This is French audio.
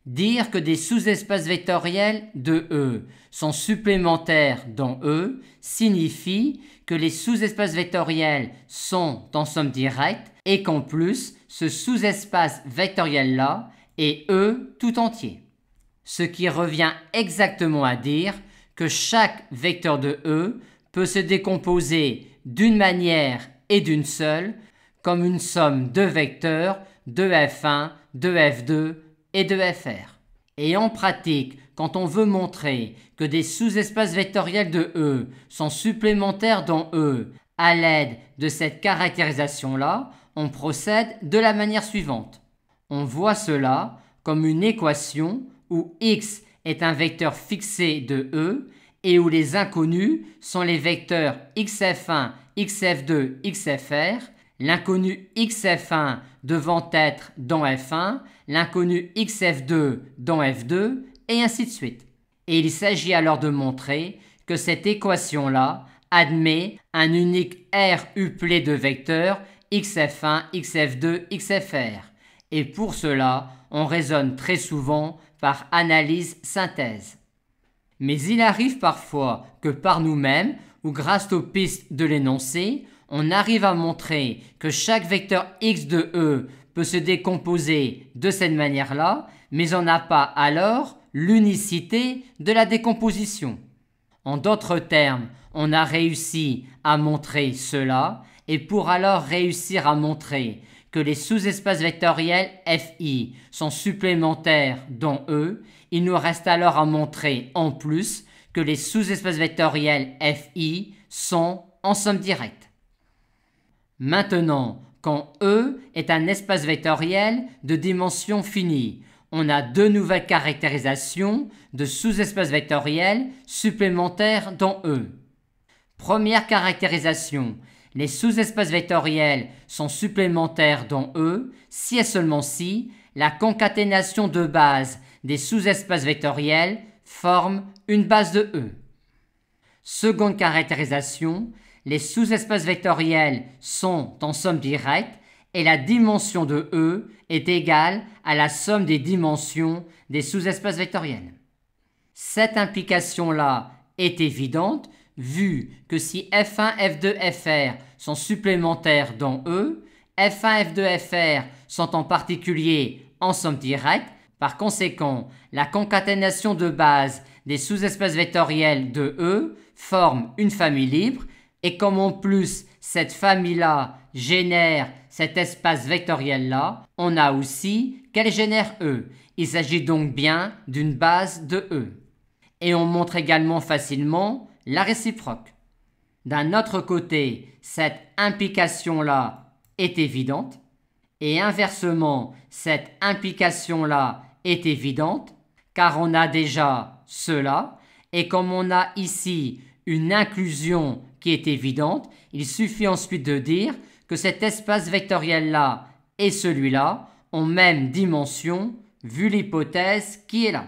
Dire que des sous-espaces vectoriels de E sont supplémentaires dans E signifie que les sous-espaces vectoriels sont en somme directe et qu'en plus, ce sous-espace vectoriel-là est E tout entier. Ce qui revient exactement à dire que chaque vecteur de E peut se décomposer d'une manière et d'une seule comme une somme de vecteurs de F1, de F2 et de Fr. Et en pratique, quand on veut montrer que des sous-espaces vectoriels de E sont supplémentaires dans E à l'aide de cette caractérisation-là, on procède de la manière suivante. On voit cela comme une équation où x est un vecteur fixé de E et où les inconnus sont les vecteurs xf1, xf2, xfr, l'inconnu xf1 devant être dans F1, l'inconnu xf2 dans F2, et ainsi de suite. Et il s'agit alors de montrer que cette équation-là admet un unique R uplet de vecteurs xf1, xf2, xfr. Et pour cela, on raisonne très souvent par analyse-synthèse. Mais il arrive parfois que par nous-mêmes, ou grâce aux pistes de l'énoncé, on arrive à montrer que chaque vecteur x de E peut se décomposer de cette manière-là, mais on n'a pas alors l'unicité de la décomposition. En d'autres termes, on a réussi à montrer cela, et pour alors réussir à montrer que les sous-espaces vectoriels Fi sont supplémentaires dans E, il nous reste alors à montrer en plus que les sous-espaces vectoriels Fi sont en somme directe. Maintenant, quand E est un espace vectoriel de dimension finie, on a deux nouvelles caractérisations de sous-espaces vectoriels supplémentaires dans E. Première caractérisation, les sous-espaces vectoriels sont supplémentaires dans E si et seulement si la concaténation de bases des sous-espaces vectoriels forme une base de E. Seconde caractérisation, les sous-espaces vectoriels sont en somme directe et la dimension de E est égale à la somme des dimensions des sous-espaces vectoriels. Cette implication-là est évidente vu que si F1, F2, Fr sont supplémentaires dans E, F1, F2, Fr sont en particulier en somme directe. Par conséquent, la concaténation de bases des sous-espaces vectoriels de E forme une famille libre et comme en plus cette famille-là génère cet espace vectoriel-là, on a aussi qu'elle génère E. Il s'agit donc bien d'une base de E. Et on montre également facilement la réciproque. D'un autre côté, cette implication-là est évidente et inversement, cette implication-là est évidente car on a déjà cela et comme on a ici une inclusion qui est évidente, il suffit ensuite de dire que cet espace vectoriel-là et celui-là ont même dimension vu l'hypothèse qui est là.